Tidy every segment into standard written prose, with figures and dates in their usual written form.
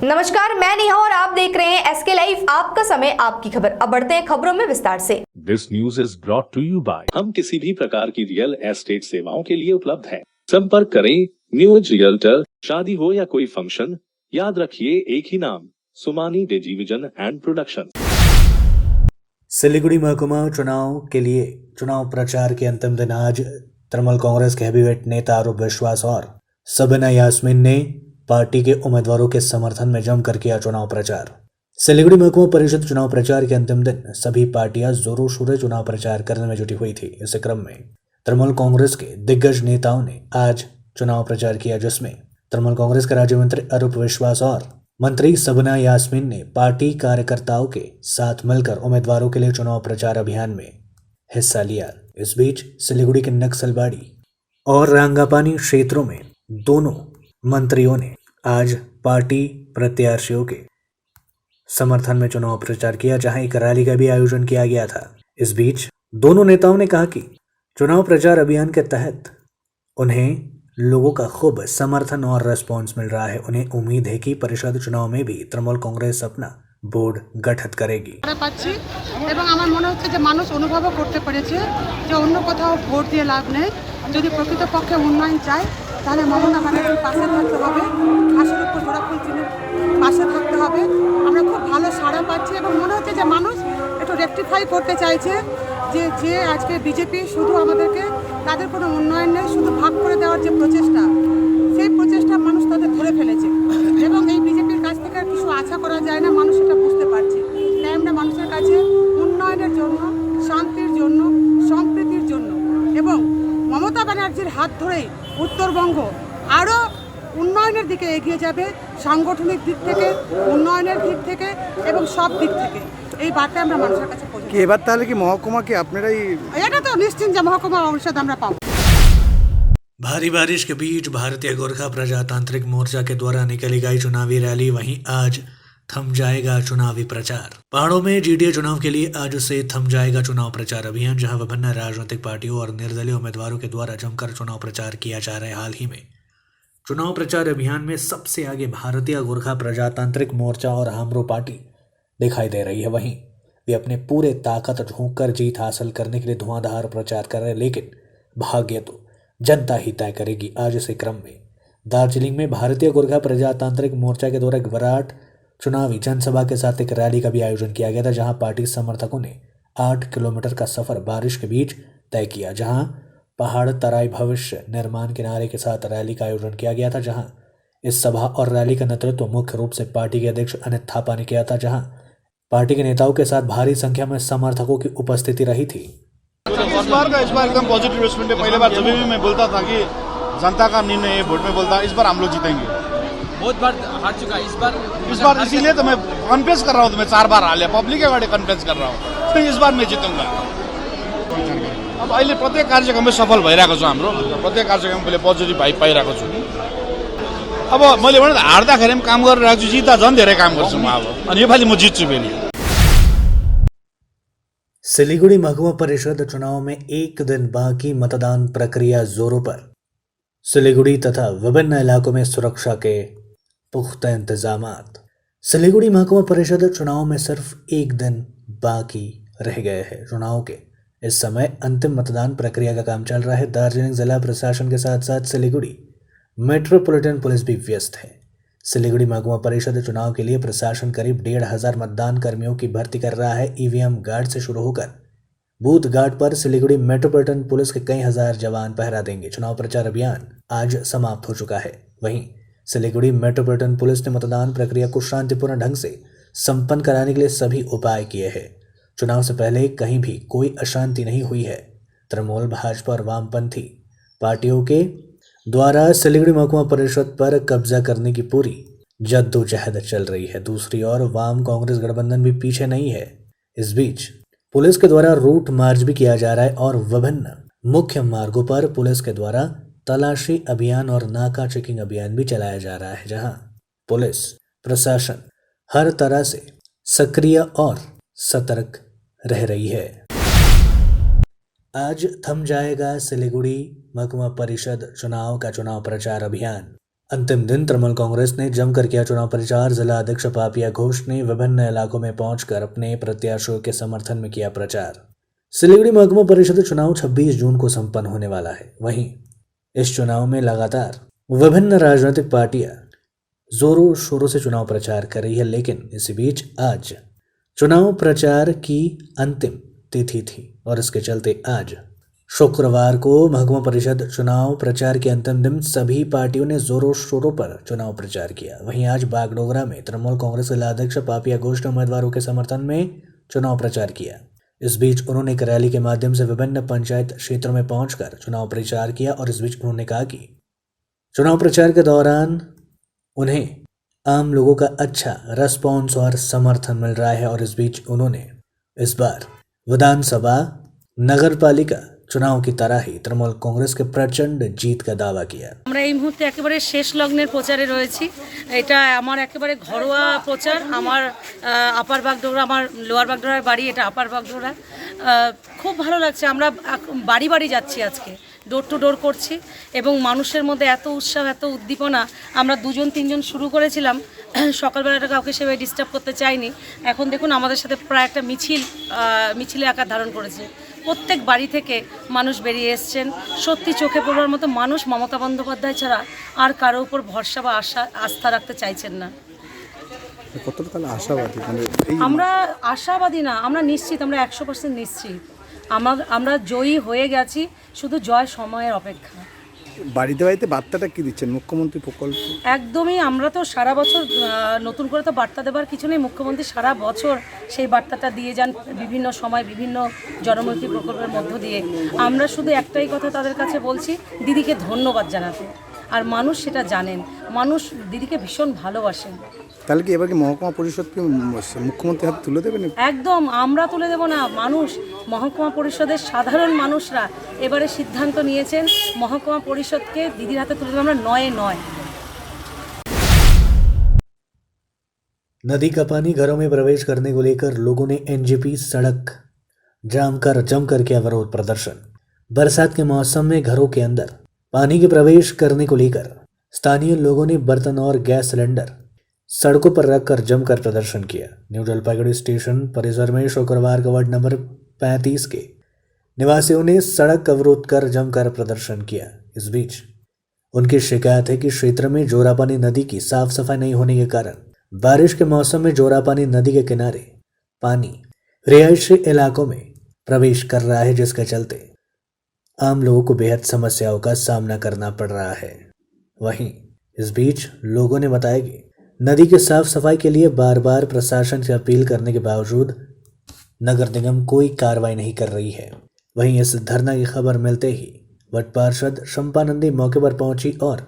नमस्कार, मैं नेहा और आप देख रहे हैं एसके लाइव, आपका समय आपकी खबर। अब बढ़ते हैं खबरों में विस्तार से। This news is brought to you by हम किसी भी प्रकार की रियल एस्टेट सेवाओं के लिए उपलब्ध हैं। संपर्क करें न्यूज रियल्टर। शादी हो या कोई फंक्शन, याद रखिए एक ही नाम, सुमानी डिजीविजन एंड प्रोडक्शन। सिलीगुड़ी महकुमा चुनाव के लिए चुनाव प्रचार के अंतिम दिन आज तृणमूल कांग्रेस के हैवीवेट नेता आरूप विश्वास और सबीना यास्मीन ने पार्टी के उम्मीदवारों के समर्थन में जमकर किया चुनाव प्रचार। सिलीगुड़ी महकुमा परिषद चुनाव प्रचार के अंतिम दिन सभी पार्टियां जोरों शोरों चुनाव प्रचार करने में जुटी हुई थी। इस क्रम में तृणमूल कांग्रेस के दिग्गज नेताओं ने आज चुनाव प्रचार किया, जिसमें तृणमूल कांग्रेस के राज्य मंत्री आरूप विश्वास और मंत्री सबीना यास्मीन ने पार्टी कार्यकर्ताओं के साथ मिलकर उम्मीदवारों के लिए चुनाव प्रचार अभियान में हिस्सा लिया। इस बीच सिलीगुड़ी के नक्सलबाड़ी और रांगापानी क्षेत्रों में दोनों मंत्रियों ने आज पार्टी प्रत्याशियों के समर्थन में चुनाव प्रचार किया, जहां एक रैली का भी आयोजन किया गया था। इस बीच दोनों नेताओं ने कहा कि चुनाव प्रचार अभियान के तहत उन्हें लोगों का खूब समर्थन और रेस्पॉन्स मिल रहा है। उन्हें उम्मीद है कि परिषद चुनाव में भी तृणमूल कांग्रेस अपना बोर्ड गठित करेगी। পাচ্ছি এবং আমার মনে হচ্ছে যে মানুষ অনুভবও করতে পেরেছে যে অন্য কোথাও ভোট দিয়ে লাভ নেই। যদি প্রকৃতপক্ষে উন্নয়ন চায় তাহলে মমতা ব্যানার্জির পাশে থাকতে হবে, ঘাসের উপর জোড়া ফুল চিহ্নের পাশে থাকতে হবে। আমরা খুব ভালো সাড়া পাচ্ছি এবং মনে হচ্ছে যে মানুষ একটু রেকটিফাই করতে চাইছে যে আজকে বিজেপি শুধু আমাদেরকে তাদের কোনো উন্নয়ন নেই, শুধু ভাগ করে দেওয়ার যে প্রচেষ্টা, সেই প্রচেষ্টা মানুষ তাদের ধরে ফেলেছে এবং এই বিজেপির কাছ থেকে আর কিছু আশা করা যায় না। মানুষ এটা বুঝতে পারছে। তাই আমরা মানুষের কাছে উন্নয়নের জন্য, শান্তির জন্য, সম্প্রীতির জন্য এবং মমতা ব্যানার্জির হাত ধরেই উত্তরবঙ্গ আরও উন্নয়নের দিকে এগিয়ে যাবে, সাংগঠনিক দিক থেকে, উন্নয়নের দিক থেকে এবং সব দিক থেকে। এই বার্তা আমরা মানুষের কাছে পৌঁছে এবার তাহলে কি মহকুমা কি আপনারাই এটা তো নিশ্চিন্ত যে মহকুমা ঔষধ আমরা পাবো। भारी बारिश के बीच भारतीय गोरखा प्रजातांत्रिक मोर्चा के द्वारा निकाली गई चुनावी रैली, वहीं आज थम जाएगा चुनावी प्रचार। पहाड़ों में जीडीए चुनाव के लिए आज से थम जाएगा चुनाव प्रचार अभियान, जहां विभिन्न राजनीतिक पार्टियों और निर्दलीय उम्मीदवारों के द्वारा जमकर चुनाव प्रचार किया जा रहा है। हाल ही में चुनाव प्रचार अभियान में सबसे आगे भारतीय गोरखा प्रजातांत्रिक मोर्चा और हाम्रो पार्टी दिखाई दे रही है। वहीं वे अपने पूरे ताकत झोंक कर जीत हासिल करने के लिए धुआंधार प्रचार कर रहे हैं, लेकिन भाग्य तो जनता ही तय करेगी। आज इसी क्रम में दार्जिलिंग में भारतीय गोरखा प्रजातांत्रिक मोर्चा के द्वारा एक विराट चुनावी जनसभा के साथ एक रैली का भी आयोजन किया गया था, जहां पार्टी समर्थकों ने 8 किलोमीटर का सफर बारिश के बीच तय किया, जहां पहाड़ तराई भविष्य निर्माण के नारे के साथ रैली का आयोजन किया गया था। जहां इस सभा और रैली का नेतृत्व मुख्य रूप से पार्टी के अध्यक्ष अनित थापा ने किया था, जहां पार्टी के नेताओं के साथ भारी संख्या में समर्थकों की उपस्थिति रही थी। इस बार एकदम पॉजिटिव रिस्पॉन्स है। पहले बार जब भी मैं बोलता था कि जनता का निर्णय है, वोट में बोलता, इस बार हम लोग जीतेंगे। बहुत बार हार चुका है इस बार इसीलिए तो मैं कॉन्फ्रेंस कर रहा हूँ। तो मैं 4 बार हार लिया, पब्लिक के बारे कॉन्फ्रेंस कर रहा हूँ। तो इस बार मैं जीतूंगा। अब अहिले प्रत्येक कार्यक्रम सफल भइरहेको छ। हाम्रो प्रत्येक कार्यक्रम मैले पोजिटिभ भाइ पाइरहेको छु। अब मैले भने हार्दाखेरि पनि काम गरिरहेको छु, जित्दा झन् धेरै काम गर्छु म। अब अनि योपालि म जित्छु फेरि। सिलीगुड़ी महकुमा परिषद चुनाव में एक दिन बाकी, मतदान प्रक्रिया जोरों पर। सिलीगुड़ी तथा विभिन्न इलाकों में सुरक्षा के पुख्ता इंतजामात। सिलीगुड़ी महकुमा परिषद चुनाव में सिर्फ एक दिन बाकी रह गए हैं। चुनाव के इस समय अंतिम मतदान प्रक्रिया का काम चल रहा है। दार्जिलिंग जिला प्रशासन के साथ साथ सिलीगुड़ी मेट्रोपॉलिटन पुलिस भी व्यस्त है। सिलीगुड़ी महकुमा परिषद चुनाव के लिए प्रशासन करीब 1,500 मतदान कर्मियों की भर्ती कर रहा है। ईवीएम गार्ड से शुरू होकर बूथ गार्ड पर सिलीगुड़ी मेट्रोपॉलिटन पुलिस के कई हजार जवान पहरा देंगे। चुनाव प्रचार अभियान आज समाप्त हो चुका है। वहीं सिलीगुड़ी मेट्रोपॉलिटन पुलिस ने मतदान प्रक्रिया को शांतिपूर्ण ढंग से संपन्न कराने के लिए सभी उपाय किए हैं। चुनाव से पहले कहीं भी कोई अशांति नहीं हुई है। तृणमूल, भाजपा और वामपंथी पार्टियों के द्वारा सिलीगुड़ी महकुमा परिषद पर कब्जा करने की पूरी जद्दोजहद चल रही है। दूसरी ओर वाम कांग्रेस गठबंधन भी पीछे नहीं है। इस बीच पुलिस के द्वारा रूट मार्च भी किया जा रहा है और विभिन्न मुख्य मार्गों पर पुलिस के द्वारा तलाशी अभियान और नाका चेकिंग अभियान भी चलाया जा रहा है, जहां पुलिस प्रशासन हर तरह से सक्रिय और सतर्क रह रही है। आज थम जाएगा सिलीगुड़ी महकुमा परिषद चुनाव का चुनाव प्रचार अभियान। अंतिम दिन तृणमूल कांग्रेस ने जमकर किया चुनाव प्रचार। जिला अध्यक्ष पापिया घोष ने विभिन्न इलाकों में पहुंचकर अपने प्रत्याशियों के समर्थन में किया प्रचार। सिलीगुड़ी महकुमा परिषद चुनाव 26 जून को संपन्न होने वाला है। वहीं इस चुनाव में लगातार विभिन्न राजनीतिक पार्टियां जोरों शोरों से चुनाव प्रचार कर रही है, लेकिन इसी बीच आज चुनाव प्रचार की अंतिम तिथि थी और इसके चलते आज शुक्रवार को महकुमा परिषद चुनाव प्रचार के अंतिम दिन सभी पार्टियों ने जोरों शोरों पर चुनाव प्रचार किया। वहीं आज बागडोगरा में तृणमूल कांग्रेस जिला अध्यक्ष पापिया घोष ने उम्मीदवारों के समर्थन में चुनाव प्रचार किया। इस बीच उन्होंने एक रैली के माध्यम से विभिन्न पंचायत क्षेत्रों में पहुंचकर चुनाव प्रचार किया और इस बीच उन्होंने कहा कि चुनाव प्रचार के दौरान उन्हें आम लोगों का अच्छा रेस्पॉन्स और समर्थन मिल रहा है और इस बीच उन्होंने इस बार विधानसभा नगरपालिका चुनाव की तरह ही तृणमूल कांग्रेस के प्रचंड जीत का दावा किया। আমরা এই মুহূর্তে একেবারে শেষ লগ্নের প্রচারে রয়েছি। এটা আমার একেবারে ঘরোয়া প্রচার। আমার আপার বাগডোগরা, আমার লোয়ার বাগডোগরার বাড়ি, এটা আপার বাগডোগরা। খুব ভালো লাগছে। আমরা বাড়ি বাড়ি যাচ্ছি, আজকে ডোর টু ডোর করছি এবং মানুষের মধ্যে এত উৎসাহ, এত উদ্দীপনা। আমরা 2-3 শুরু করেছিলাম, সকালবেলাটা কাউকে সেভাবে ডিস্টার্ব করতে চাইনি। এখন দেখুন আমাদের সাথে প্রায় একটা মিছিলে আকার ধারণ করেছে। প্রত্যেক বাড়ি থেকে মানুষ বেরিয়ে এসছেন। সত্যি চোখে পড়ার মতো মানুষ মমতা বন্দ্যোপাধ্যায় ছাড়া আর কারো উপর ভরসা বা আস্থা রাখতে চাইছেন না। কতটা আশাবাদী? আমরা আশাবাদী না, আমরা নিশ্চিত, আমরা 100% নিশ্চিত। আমরা জয়ী হয়ে গেছি, শুধু জয় সময়ের অপেক্ষা। বাড়িতে বাড়িতে বার্তাটা কি দিচ্ছেন মুখ্যমন্ত্রী প্রকল্প? একদমই, আমরা তো সারা বছর নতুন করে তো বার্তা দেওয়ার কিছু নেই। মুখ্যমন্ত্রী সারা বছর সেই বার্তাটা দিয়ে যান বিভিন্ন সময় বিভিন্ন জনমুখী প্রকল্পের মধ্য দিয়ে। আমরা শুধু একটাই কথা তাদের কাছে বলছি, দিদিকে ধন্যবাদ জানাতে। আর মানুষ সেটা জানেন, মানুষ দিদিকে ভীষণ ভালোবাসেন। তাহলে কি এবার কি মহকুমা পরিষদকে মুখ্যমন্ত্রীর হাতে তুলে দেবেন? একদম, আমরা তুলে দেব না। মানুষ, মহকুমা পরিষদের সাধারণ মানুষরা এবারে সিদ্ধান্ত নিয়েছেন মহকুমা পরিষদকে দিদির হাতে তুলে দেবো আমরা, নয়। नदी का पानी घरों में प्रवेश करने को लेकर लोगों ने एनजेपी सड़क जाम कर जमकर किया विरोध प्रदर्शन। बरसात के मौसम में घरों के अंदर पानी के प्रवेश करने को लेकर स्थानीय लोगों ने बर्तन और गैस सिलेंडर सड़कों पर रखकर जमकर प्रदर्शन किया। न्यू जलपाईगुड़ी स्टेशन परिसर में शुक्रवार को वार्ड नंबर 35 के निवासियों ने सड़क अवरोध कर जमकर प्रदर्शन किया। इस बीच उनकी शिकायत है कि क्षेत्र में जोरापानी नदी की साफ सफाई नहीं होने के कारण बारिश के मौसम में जोरापानी नदी के किनारे पानी रिहायशी इलाकों में प्रवेश कर रहा है, जिसके चलते आम लोगों को बेहद समस्याओं का सामना करना पड़ रहा है। वहीं इस बीच लोगों ने बताया कि नदी के साफ सफाई के लिए बार बार प्रशासन से अपील करने के बावजूद नगर निगम कोई कार्रवाई नहीं कर रही है। वहीं इस धरना की खबर मिलते ही वट पार्षद शंपानंदी मौके पर पहुंची और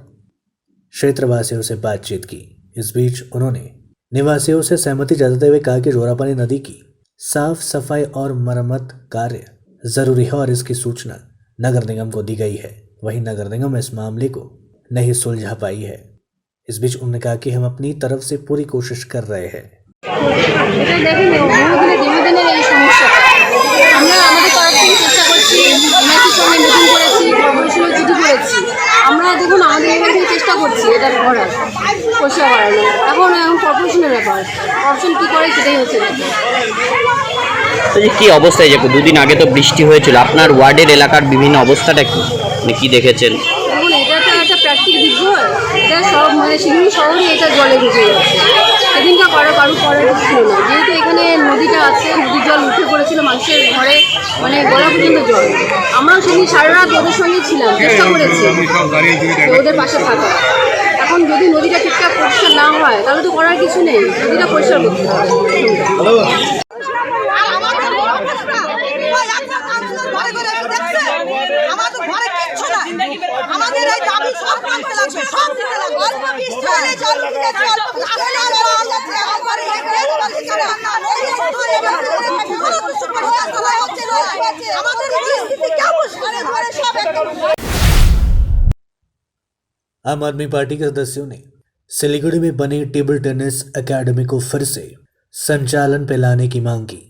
क्षेत्रवासियों से बातचीत की। इस बीच उन्होंने निवासियों से सहमति जताते हुए कहा कि जोरापानी नदी की साफ सफाई और मरम्मत कार्य जरूरी है और इसकी सूचना नगर निगम को दी गई है। वहीं नगर निगम इस मामले को नहीं सुलझा पाई है। इस बीच उन्होंने कहा कि हम अपनी तरफ से पूरी कोशिश कर रहे हैं। আমরা দেখুন আমাদের এখান থেকে চেষ্টা করছি এটা করার পরিষ্কার করানো। এখন কর্পোরেশনের ব্যাপার, কর্পোরেশন কী করে সেটাই হচ্ছে ব্যাপার। তো যে কী অবস্থায়, যে 2 দিন আগে তো বৃষ্টি হয়েছিল, আপনার ওয়ার্ডের এলাকার বিভিন্ন অবস্থাটা কি, মানে কী দেখেছেন? দেখুন এটা তো একটা প্রাকৃতিক বিপর্যয়, এটা সব মানে শিলিগুড়ি শহরে এটা জলে ঢুকে যাচ্ছে। সেদিনটা কারো করার কিছু ছিল না, যেহেতু এখানে নদীটা আছে, নদীর জল উঠে পড়েছিল মানুষের ঘরে, মানে গলা পর্যন্ত জল। আমরাও সেদিন সারা রাত ওদের সঙ্গে ছিলাম, চেষ্টা করেছি ওদের পাশে থাকা। এখন যদি নদীটা ঠিকঠাক পরিষ্কার না হয় তাহলে তো করার কিছু নেই, নদীটা পরিষ্কার করতে হবে। আমাদের এই দাবি সব মানতে লাগবে, সব দিতে লাগবে। অল্প বৃষ্টি হলে জল দিতে জল আসলে আমাদের পরিস্থিতি কেমন ঘরে সব একদম। आम आदमी पार्टी के सदस्यों ने सिलीगुड़ी में बनी टेबल टेनिस एकेडमी को फिर से संचालन पे लाने की मांग की।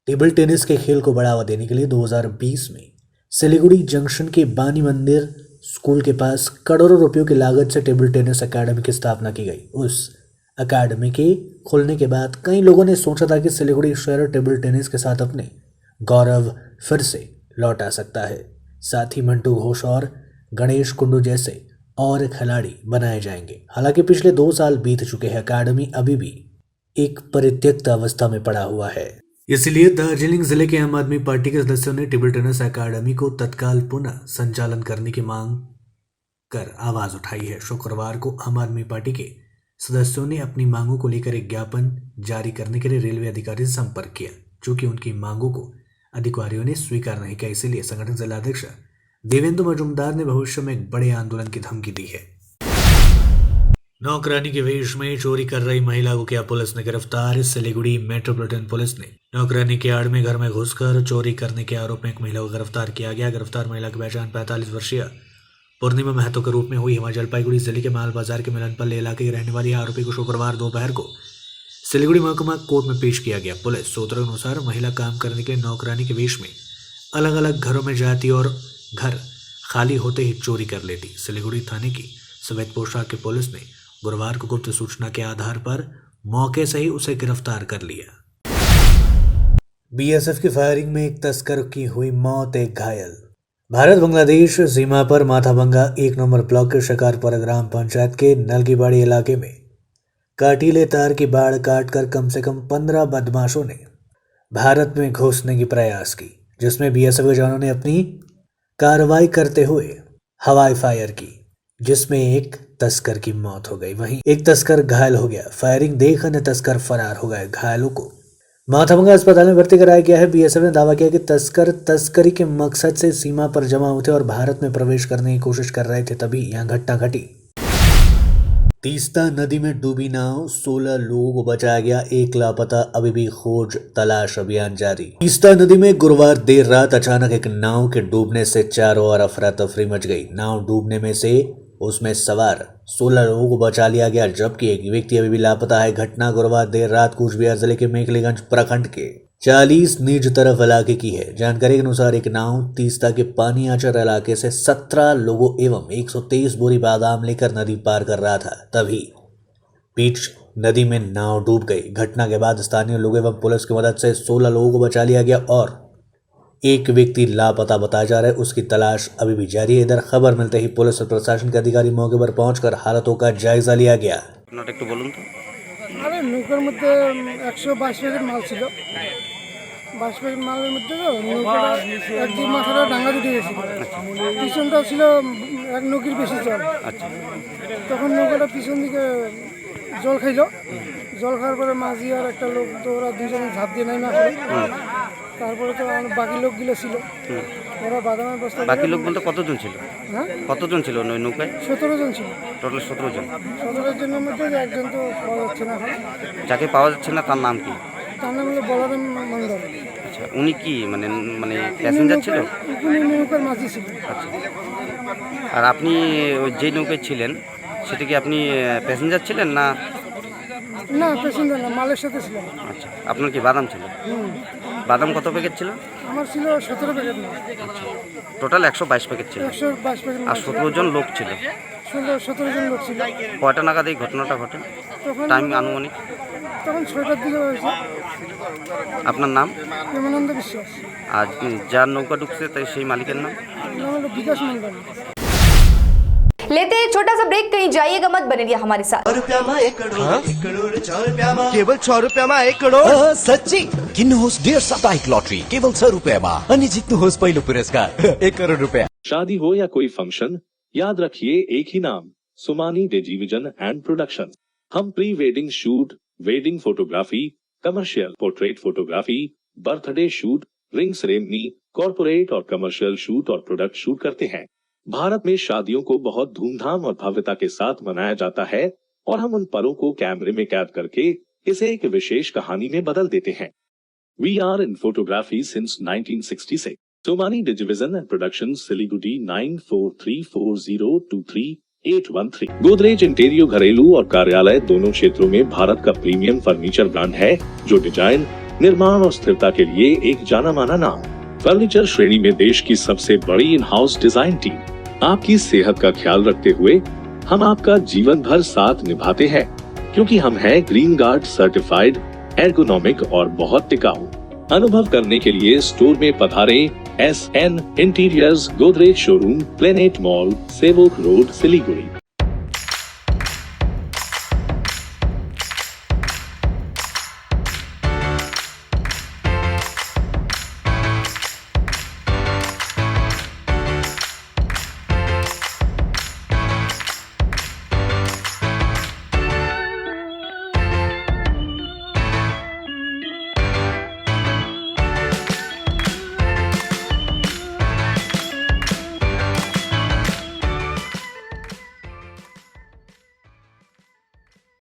टेबल टेनिस के खेल को बढ़ावा देने के लिए 2020 में सिलीगुड़ी जंक्शन के बानी मंदिर स्कूल के पास करोड़ों रुपयों की लागत से टेबल टेनिस अकादमी की स्थापना की गई। उस अकादमी के खुलने के बाद कई लोगों ने सोचा था कि सिलीगुड़ी शहर टेबल टेनिस के साथ अपने गौरव फिर से लौटा सकता है। साथ ही मंटू घोष और गणेश कुंडू जैसे और खिलाड़ी बनाए जाएंगे। हालांकि पिछले 2 साल बीत चुके हैं, अकादमी अभी भी एक परित्यक्त अवस्था में पड़ा हुआ है। इसलिए दार्जिलिंग जिले के आम आदमी पार्टी के सदस्यों ने टेबल टेनिस अकादमी को तत्काल पुनः संचालन करने की मांग कर आवाज उठाई है। शुक्रवार को आम आदमी पार्टी के सदस्यों ने अपनी मांगों को लेकर एक ज्ञापन जारी करने के लिए रेलवे अधिकारी से संपर्क किया। चूंकि उनकी मांगों को अधिकारियों ने स्वीकार नहीं किया, इसीलिए संगठन जिलाध्यक्ष देवेंद्र मजूमदार ने भविष्य में एक बड़े आंदोलन की धमकी दी है। नौकरानी के वेश में चोरी कर रही महिला को किया पुलिस ने गिरफ्तार। सिलीगुड़ी मेट्रोपॉलिटन पुलिस ने नौकरानी के आड़ में घर में घुसकर चोरी करने के आरोप में एक महिला को गिरफ्तार किया गया। गिरफ्तार महिला की पहचान 45 वर्षीय पूर्णिमा महतो के रूप में हुई। हिमाचल जलपाईगुड़ी जिले के माल बाजार के मिलनपल्ली इलाके की रहने वाली आरोपी को शुक्रवार दोपहर को सिलीगुड़ी महकमा कोर्ट में पेश किया गया। पुलिस सूत्रों के अनुसार महिला काम करने के लिए नौकरानी के वेश में अलग अलग घरों में जाती और घर खाली होते ही चोरी कर लेती। सिलीगुड़ी थाने की सफेद पोशाक की पुलिस ने गुरुवार को गुप्त सूचना के आधार पर मौके से ही उसे गिरफ्तार कर लिया। बीएसएफ की फायरिंग में एक तस्कर की हुई मौत, एक घायल। भारत बांग्लादेश सीमा पर माथाभंगा 1 नंबर ब्लॉक के शिकारपुरा ग्राम पंचायत के नलकीबाड़ी इलाके में काटीले तार की बाड़ काटकर कम से कम 15 बदमाशों ने भारत में घुसने की प्रयास की, जिसमें बीएसएफ के जवानों ने अपनी कार्रवाई करते हुए हवाई फायर की, जिसमें एक तस्कर की मौत हो गई। वहीं एक तस्कर घायल हो गया। फायरिंग देख अन्य तस्कर फरार हो गए। घायलों को माथाभंगा अस्पताल में भर्ती कराया गया है। बीएसएफ ने दावा किया कि तस्कर तस्करी के मकसद से सीमा पर जमा हुए थे और भारत में प्रवेश करने की कोशिश कर रहे थे, तभी यहां घटना घटी। तीस्ता नदी में डूबी नाव, 16 लोगों को बचाया गया, 1 लापता, अभी भी खोज तलाश अभियान जारी। तीस्ता नदी में गुरुवार देर रात अचानक एक नाव के डूबने से चारों ओर अफरा तफरी मच गई। नाव डूबने में से उसमें सवार 16 लोगों को बचा लिया गया, जबकि एक व्यक्ति अभी भी लापता है। घटना गुरुवार देर रात कूच बिहार जिले के मेखलीगंज प्रखंड के 40 निज तरफ इलाके की है। जानकारी के अनुसार एक नाव तीस्ता के पानी आचर इलाके से 17 लोगों एवं 123 बोरी बादाम लेकर नदी पार कर रहा था, तभी बीच नदी में नाव डूब गई। घटना के बाद स्थानीय लोगों एवं पुलिस की मदद से 16 लोगों को बचा लिया गया और एक व्यक्ति लापता बताया जा रहा है, उसकी तलाश अभी भी जारी है। इधर खबर मिलते ही पुलिस और प्रशासन के अधिकारी मौके पर पहुंचकर हालातों का जायजा लिया गया। আরে নৌকার মধ্যে 122 প্যাকেট মাল ছিল। 22 প্যাকেট মালের মধ্যে নৌকাটা একদিক মাথাটা ডাঙ্গা উঠে গেছিল। পিছনটা ছিল 1 নৌকির বেশি জল। তখন নৌকাটা পিছন দিকে জল খাইলো। জল খাওয়ার পরে মাঝি আর একটা লোক তো ওরা দুজনে ঝাঁপ দিয়ে নেমে আসলো। তারপরে তো বাকি লোকগুলো ছিল, ওরা বাদামের বস্তা। বাকি লোক বলতে কতজন ছিল? হ্যাঁ, কতজন ছিল ওই নৌকায়? 17 জন ছিল। টোটাল 17 জন। 17 জনের মধ্যে একজন তো পাওয়া যাচ্ছে না এখন। যাকে পাওয়া যাচ্ছে না তার নাম কি? তার নাম হলো বলরাম মণ্ডল। আচ্ছা, উনি কি মানে প্যাসেঞ্জার ছিল? উনি নৌকার মাঝি ছিল। আচ্ছা, আর আপনি ওই যে নৌকায় ছিলেন সেটা কি আপনি প্যাসেঞ্জার ছিলেন না? না, প্যাসেঞ্জার না, মালের সাথে ছিলাম। আচ্ছা, আপনার কি বাদাম ছিল? বাদাম কত প্যাকেট ছিল? আমার ছিল 17 প্যাকেট না। আচ্ছা, টোটাল 122 প্যাকেট ছিল। 122 প্যাকেট আর 17 জন লোক ছিল। 17 জন লোক ছিল। কয়টা নাগাদ এই ঘটনাটা ঘটে? টাইম আনুমানিক তখন 6টার দিকে হয়েছে। আপনার নাম? প্রেমানন্দ বিশ্বাস। আর যার নৌকা ঢুকছে তাই সেই মালিকের নাম? নাম হলো বিকাশ মণ্ডল। लेते हैं एक छोटा सा ब्रेक, कहीं जाइएगा मत, बने रहिए हमारे साथ। केवल 6 रुपयामा 1 करोड? सच्ची किन्नुहोस् डेढ साप्ताहिक लटरी केवल 6 रुपयामा अनि जित्नुहोस् पहिलो पुरस्कार 1 करोड रुपया। शादी हो या कोई फंक्शन, याद रखिए एक ही नाम, सुमानी टेलीविजन एंड प्रोडक्शन। हम pre wedding shoot, wedding photography, commercial portrait photography, birthday shoot, ring ceremony, corporate और कमर्शियल शूट और प्रोडक्ट शूट करते हैं। भारत में शादियों को बहुत धूमधाम और भव्यता के साथ मनाया जाता है और हम उन पलों को कैमरे में कैद करके इसे एक विशेष कहानी में बदल देते हैं। We are in photography since 1966. Somani Digivision and Production, Siliguri 9434023813। Godrej interior घरेलू और कार्यालय दोनों क्षेत्रों में भारत का प्रीमियम फर्नीचर ब्रांड है, जो डिजाइन, निर्माण और स्थिरता के लिए एक जाना माना नाम। फर्नीचर श्रेणी में देश की सबसे बड़ी इन हाउस डिजाइन टीम, आपकी सेहत का ख्याल रखते हुए हम आपका जीवन भर साथ निभाते हैं, क्योंकि हम हैं ग्रीन गार्ड सर्टिफाइड, एर्गोनॉमिक और बहुत टिकाऊ। अनुभव करने के लिए स्टोर में पधारें। SN interiors, Godrej showroom, planet mall, Sevoke road, Siliguri.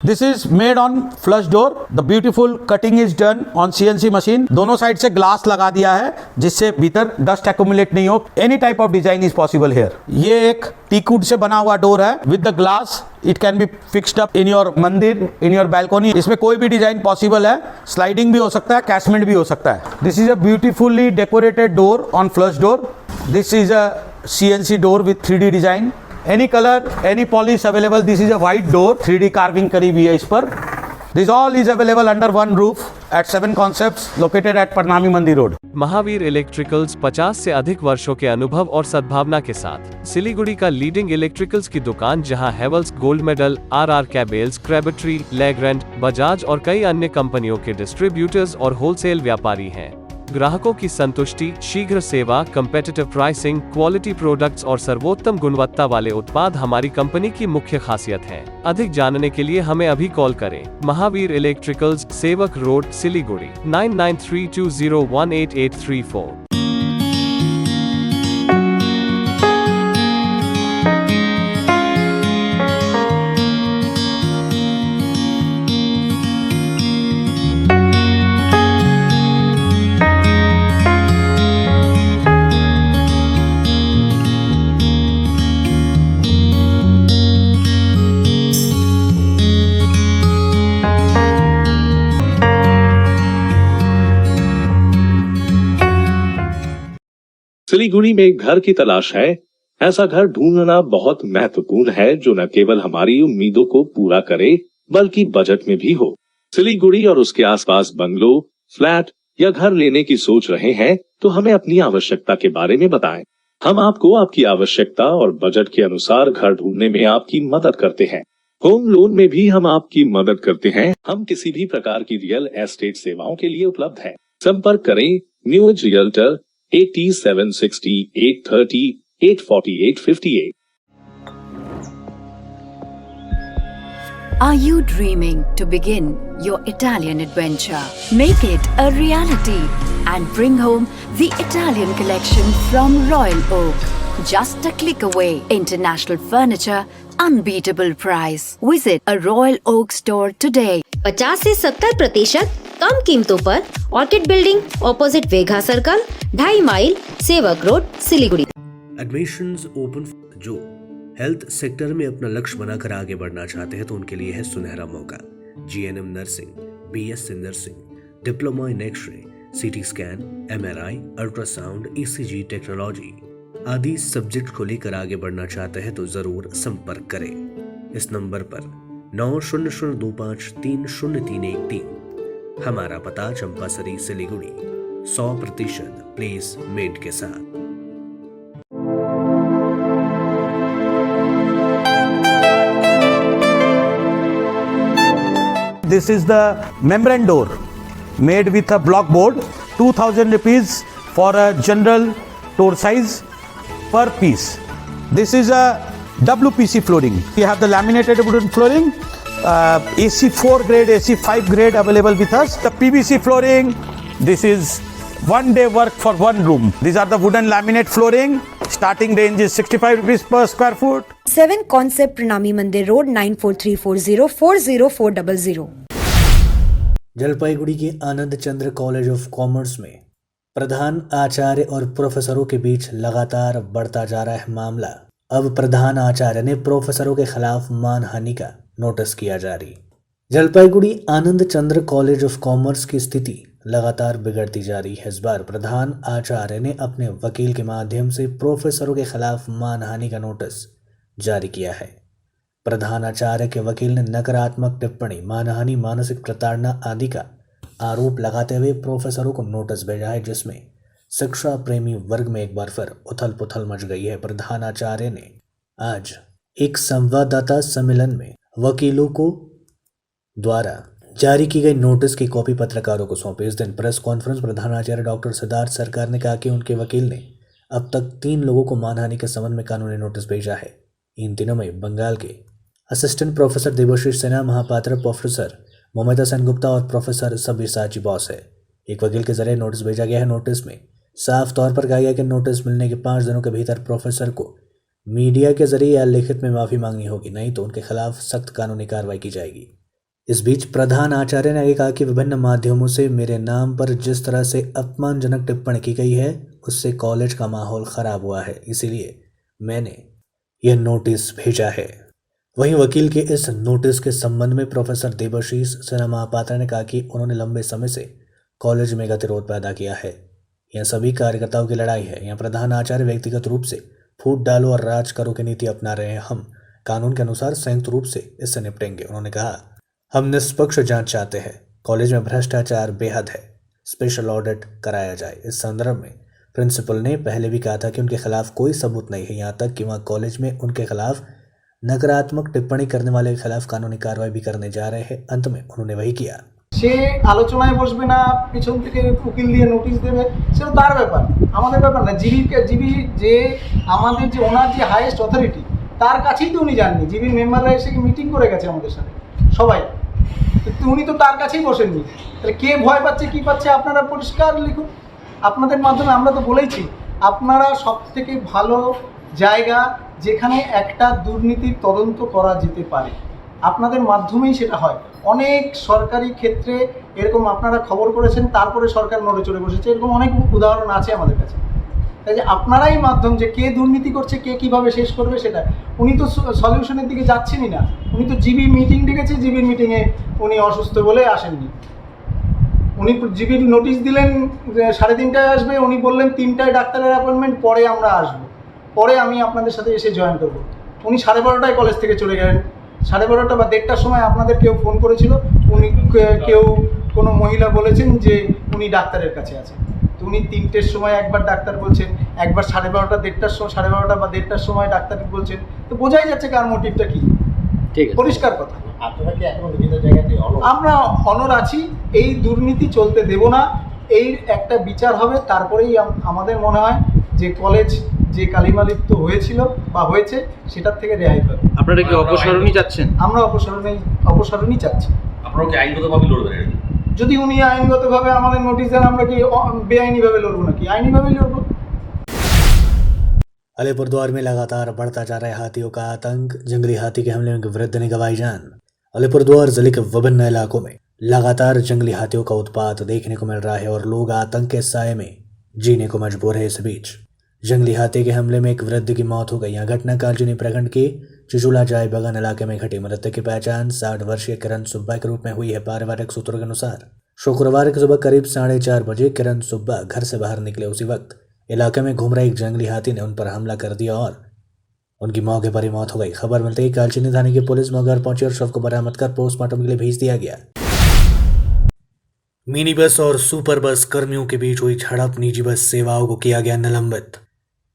This is made on flush door. The beautiful cutting is done on CNC machine. दोनों साइड से ग्लास लगा दिया है जिससे भीतर डस्ट एक्यूमुलेट नहीं हो। Any type of design is possible here. ये एक टीकवुड से बना हुआ डोर है with the glass. It can be fixed up in your मंदिर, in your balcony. इसमें कोई भी डिजाइन पॉसिबल है। स्लाइडिंग भी हो सकता है, कैसमेंट भी हो सकता है। This is a beautifully decorated door on flush door. This is a CNC door with 3D design. Any color, any polish available. This is a white door, 3D carving करी हुई है इस पर। This all is available under one roof at 7 Concepts located at Parnami मंदिर road. Mahavir electricals 50 से अधिक वर्षों के अनुभव और सद्भावना के साथ सिलीगुड़ी का लीडिंग इलेक्ट्रिकल्स की दुकान, जहां Havells Gold Medal, RR cables, Crabtree, Legrand, Bajaj और कई अन्य कंपनियों के डिस्ट्रीब्यूटर्स और होलसेल व्यापारी हैं। ग्राहकों की संतुष्टि, शीघ्र सेवा, कम्पेटिटिव प्राइसिंग, क्वालिटी प्रोडक्ट्स और सर्वोत्तम गुणवत्ता वाले उत्पाद हमारी कंपनी की मुख्य खासियत हैं। अधिक जानने के लिए हमें अभी कॉल करें। महावीर इलेक्ट्रिकल्स, सेवक रोड, सिलीगुड़ी 9932018834। सिलीगुड़ी में एक घर की तलाश है। ऐसा घर ढूंढना बहुत महत्वपूर्ण है जो न केवल हमारी उम्मीदों को पूरा करे बल्कि बजट में भी हो। सिलीगुड़ी और उसके आसपास बंगलो, फ्लैट या घर लेने की सोच रहे हैं तो हमें अपनी आवश्यकता के बारे में बताएं। हम आपको आपकी आवश्यकता और बजट के अनुसार घर ढूंढने में आपकी मदद करते हैं। होम लोन में भी हम आपकी मदद करते हैं। हम किसी भी प्रकार की रियल एस्टेट सेवाओं के लिए उपलब्ध है। संपर्क करें new age realtor 8760 830 848 58। Are you dreaming to begin your Italian adventure? Make it a reality and bring home the Italian collection from Royal Oak. Just a click away. International furniture, unbeatable price. Visit a Royal Oak store today. 50 से 70% कम कीमतों पर Orchid Building, opposite Vega circle, 2.5 mile, Sevoke road, Siliguri. Admissions open. जो health sector में अपना लक्ष्य बनाकर आगे बढ़ना चाहते हैं तो उनके लिए है सुनहरा मौका। GNM nursing, BSc nursing, diploma in x ray, CT scan, MRI, ultrasound, ECG technology आदि सब्जेक्ट को लेकर आगे बढ़ना चाहते हैं तो जरूर संपर्क करें इस नंबर पर 9002530313। हमारा पता चंपासरी, सिलीगुड़ी। 100% प्लेसमेंट के साथ। This is the membrane door made with a block board. 2000 rupees for a general door size per piece. This is a WPC flooring. We have the laminated wooden flooring. AC4 grade, AC5 grade available with us. The PVC flooring, this is 1 day work for 1 room. These are the wooden laminate flooring. Starting range is 65 rupees per square foot. 7 Concept, Pranami Mandir Road, 9434040400। Jalpaiguri के आनंद चंद्र college of commerce में प्रधान आचार्य और प्रोफेसरों के बीच लगातार बढ़ता जा रहा है मामला। अब प्रधान आचार्य ने प्रोफेसरों के खिलाफ मानहानि का नोटिस किया जारी। जलपाईगुड़ी आनंद चंद्र कॉलेज ऑफ कॉमर्स की स्थिति लगातार बिगड़ती जा रही है। इस बार प्रधान आचार्य ने अपने वकील के माध्यम से प्रोफेसरों के खिलाफ मानहानि का नोटिस जारी किया है। प्रधान आचार्य के वकील ने नकारात्मक टिप्पणी, मानहानि, मानसिक प्रताड़ना आदि का आरोप लगाते हुए प्रोफेसरों को नोटिस भेजा है, जिसमें शिक्षा प्रेमी वर्ग में एक बार फिर उथल पुथल मच गई है। प्रधान आचार्य ने आज एक संवाददाता सम्मेलन में वकीलों को द्वारा जारी की गई नोटिस की कॉपी पत्रकारों को सौंपी। इस दिन प्रेस कॉन्फ्रेंस प्रधानाचार्य डॉक्टर सिद्धार्थ सरकार ने कहा कि उनके वकील ने अब तक 3 लोगों को मानहानि के संबंध में कानूनी नोटिस भेजा है। इन दिनों में बंगाल के assistant professor Debashish Sinha, Mahapatra professor Moumita Sengupta और प्रोफेसर सब्यसाची बॉस है। एक वकील के जरिए नोटिस भेजा गया है। नोटिस में साफ तौर पर कहा गया कि नोटिस मिलने के 5 दिनों के भीतर प्रोफेसर को मीडिया के जरिए या लिखित में माफी मांगनी होगी, नहीं तो उनके खिलाफ सख्त कानूनी कार्रवाई की जाएगी। इस बीच प्रधान आचार्य ने आगे कहा कि विभिन्न माध्यमों से मेरे नाम पर जिस तरह से अपमानजनक टिप्पणी की गई है, उससे कॉलेज का माहौल खराब हुआ है, इसीलिए मैंने यह नोटिस भेजा है। वहीं वकील के इस नोटिस के संबंध में प्रोफेसर देवाशीष सिन्हा महापात्र ने कहा कि उन्होंने लंबे समय से कॉलेज में गतिरोध पैदा किया है। यह सभी कार्यकर्ताओं की लड़ाई है। यहाँ प्रधान आचार्य व्यक्तिगत रूप से फूट डालो और राज करो की नीति अपना रहे हैं। हम कानून के अनुसार संयुक्त रूप से इससे निपटेंगे। उन्होंने कहा, हम निष्पक्ष जांच चाहते हैं। कॉलेज में भ्रष्टाचार बेहद है, स्पेशल ऑडिट कराया जाए। इस संदर्भ में प्रिंसिपल ने पहले भी कहा था कि उनके खिलाफ कोई सबूत नहीं है, यहाँ तक कि वहाँ कॉलेज में उनके खिलाफ नकारात्मक टिप्पणी करने वाले के खिलाफ कानूनी कार्रवाई भी करने जा रहे हैं। अंत में उन्होंने वही किया। সে আলোচনায় বসবে না, পিছন থেকে উকিল দিয়ে নোটিশ দেবে, সেটা তার ব্যাপার, আমাদের ব্যাপার না। জিবি যে আমাদের যে ওনার যে হাইয়েস্ট অথরিটি, তার কাছেই তো উনি যাননি। জিবির মেম্বাররা এসে মিটিং করে গেছে আমাদের সাথে সবাই, উনি তো তার কাছেই বসেননি। তাহলে কে ভয় পাচ্ছে কি পাচ্ছে আপনারা পরিষ্কার লিখুন। আপনাদের মাধ্যমে আমরা তো বলেইছি, আপনারা সবথেকে ভালো জায়গা যেখানে একটা দুর্নীতির তদন্ত করা যেতে পারে, আপনাদের মাধ্যমেই সেটা হয়। অনেক সরকারি ক্ষেত্রে এরকম আপনারা খবর করেছেন, তারপরে সরকার নড়ে চড়ে বসেছে, এরকম অনেক উদাহরণ আছে আমাদের কাছে। তাই যে আপনারাই মাধ্যম, যে কে দুর্নীতি করছে, কে কীভাবে শেষ করবে সেটা। উনি তো সলিউশনের দিকে যাচ্ছেনই না। উনি তো জিবি মিটিং ডেকেছে, জিবির মিটিংয়ে উনি অসুস্থ বলে আসেননি। উনি জিবির নোটিশ দিলেন 3:30টায় আসবে, উনি বললেন 3টায় ডাক্তারের অ্যাপয়েন্টমেন্ট, পরে আমরা আসবো, পরে আমি আপনাদের সাথে এসে জয়েন করবো। উনি 12:30টায় কলেজ থেকে চলে গেলেন। 12:30 বা 1:30টার সময় আপনাদের কেউ ফোন করেছিল, উনি কেউ কোনো মহিলা বলেছেন যে উনি ডাক্তারের কাছে আছেন। তো উনি 3টের সময় একবার ডাক্তার বলছেন, একবার 12:30, 1:30 বা 1:30টার সময় ডাক্তার বলছেন। তো বোঝাই যাচ্ছে কার মোটিভটা কি। ঠিক আছে, পরিষ্কার কথা। আপনারা কি এখনো বিভিন্ন জায়গাতে আমরা অনর আছি, এই দুর্নীতি চলতে দেব না। এই একটা বিচার হবে, তারপরেই আমাদের মনে হয় যে কলেজ যে কালিমালিপ্ত হয়েছিল বা হয়েছে সেটার থেকে রেহাই পাবে। আপনারা কি অপসারণই চাচ্ছেন? আমরা অপসারণই চাচ্ছি। আপনারা কি আইনগতভাবে লড়বেন? যদি উনি আইনগতভাবে আমাদের নোটিশ দেন, আমরা কি বেআইনিভাবে লড়বো নাকি? আইনিভাবেই লড়বো। अलीपुरद्वार में लगातार बढ़ता जा रहा है हाथियों का आतंक। जंगली हाथी के हमले में एक वृद्ध ने गंवाई जान। अलीपुरद्वार जिले के विभिन्न इलाकों में लगातार जंगली हाथियों का उत्पात देखने को मिल रहा है और लोग आतंक के साए में जीने को मजबूर है। इस बीच जंगली हाथी के हमले में एक वृद्ध की मौत हो गई। यह घटना कालजनी प्रखंड के चिचुला जाय बगान इलाके में घटी। मृतक की पहचान 60 वर्षीय किरण सुब्बा के रूप में हुई है। पारिवारिक सूत्रों के अनुसार शुक्रवार की सुबह करीब 4:30 बजे किरण सुब्बा घर से बाहर निकले। उसी वक्त इलाके में घूम रहे एक जंगली हाथी ने उन पर हमला कर दिया और उनकी मौके पर ही मौत हो गई। खबर मिलते ही कालचिनी थाने की पुलिस मौके पर पहुंची और शव को बरामद कर पोस्टमार्टम के लिए भेज दिया गया। मिनी बस और सुपर बस कर्मियों के बीच हुई झड़प। निजी बस सेवाओं को किया गया निलंबित।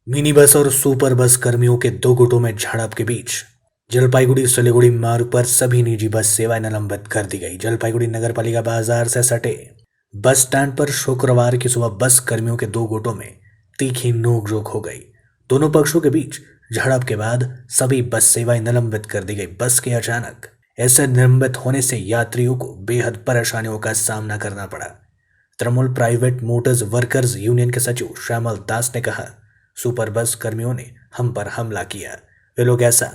मिनी बस और सुपर बस कर्मियों के 2 गुटों में झड़प के बीच जलपाईगुड़ी सिलीगुड़ी मार्ग पर सभी निजी बस सेवाएं निलंबित कर दी गई। जलपाईगुड़ी नगर पालिका बाजार से सटे बस स्टैंड पर शुक्रवार की सुबह बस कर्मियों के 2 गुटों में तीखी नोकझोंक हो गई। दोनों पक्षों के बीच झड़प के बाद सभी बस सेवाएं निलंबित कर दी गई। बस के अचानक ऐसे निलंबित होने से यात्रियों को बेहद परेशानियों का सामना करना पड़ा। Trinamool private Motors workers union के सचिव श्यामल दास ने कहा, सुपर बस कर्मियों ने हम पर हमला किया। वे लोग ऐसा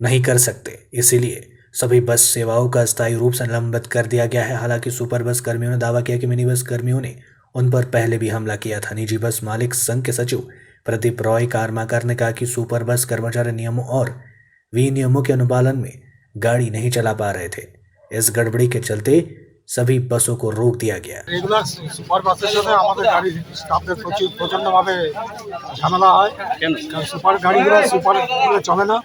नहीं कर सकते, इसीलिए सभी बस सेवाओं का अस्थायी रूप से निलंबित कर दिया गया है। हालांकि सुपर बस कर्मियों ने दावा किया कि मिनी बस कर्मियों ने उन पर पहले भी हमला किया था। निजी बस मालिक संघ के सचिव प्रदीप रॉय कारमाकर ने कहा कि सुपर बस कर्मचारी नियमों और विनियमों के अनुपालन में गाड़ी नहीं चला पा रहे थे। इस गड़बड़ी के चलते सभी बसों को रोक दिया गया। রেগুলার সুপার বাসের সাথে আমাদের গাড়ির স্টাফদের প্রচণ্ডভাবে ঝামেলা হয়। কারণ সুপার গাড়িগুলো চলে না,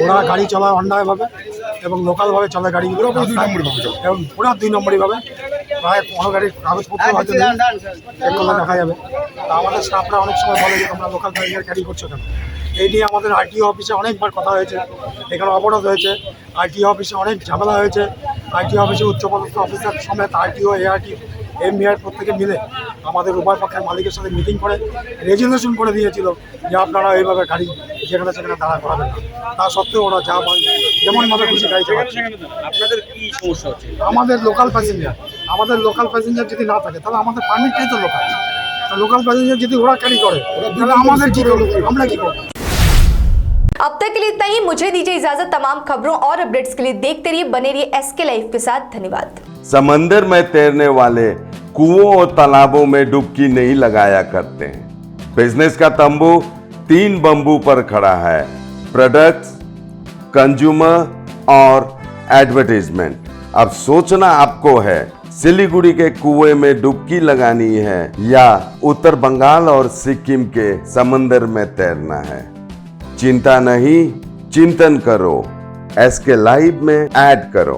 ওরা গাড়ি চলায় অন্যায়ভাবে এবং লোকালভাবে চলে গাড়িগুলো এবং পুরো 2 নম্বরইভাবে। প্রায় কোনো গাড়ির কাগজপত্র হয়তো নেই, এগুলো দেখা যাবে। তা আমাদের স্টাফরা অনেক সময় বলে যে তোমরা লোকাল গাড়ি ক্যারি করছো কেন। এই নিয়ে আমাদের আরটিও অফিসে অনেকবার কথা হয়েছে, এখানে অবরোধ হয়েছে, আরটিও অফিসে অনেক ঝামেলা হয়েছে। আরটিও অফিসে উচ্চপদস্থ অফিসার সমেত আরটিও এআরটি এমবিআর প্রত্যেকে মিলে আমাদের উভয় পক্ষের মালিকের সাথে মিটিং করে রেজুলেশন করে দিয়েছিল যে আপনারা এইভাবে গাড়ি যেখানে সেখানে দাঁড়া করাবেন না। তা সত্ত্বেও ওরা যা যেমনভাবে খুশি গাড়ি চালাচ্ছে। আপনাদের কি সমস্যা হচ্ছে? আমাদের লোকাল প্যাসেঞ্জার যদি না থাকে তাহলে আমাদের পারমিটটাই তো লোকাল প্যাসেঞ্জার যদি ওরা ক্যারি করে তাহলে আমাদের কি করবো, আমরা কি করবো? अब तक के लिए इतना ही। मुझे दीजिए इजाजत। तमाम खबरों और अपडेट्स के लिए देखते रहिए, बने रहिए एसके लाइव के साथ। धन्यवाद। समंदर में तैरने वाले कुओं और तालाबों में डुबकी नहीं लगाया करते हैं। बिजनेस का तंबू 3 बंबू पर खड़ा है: प्रोडक्ट्स, कंज्यूमर और एडवर्टीजमेंट। अब सोचना आपको है सिलीगुड़ी के कुएं में डुबकी लगानी है या उत्तर बंगाल और सिक्किम के समंदर में तैरना है। चिंता नहीं, चिंतन करो, एसके लाइव में ऐड करो।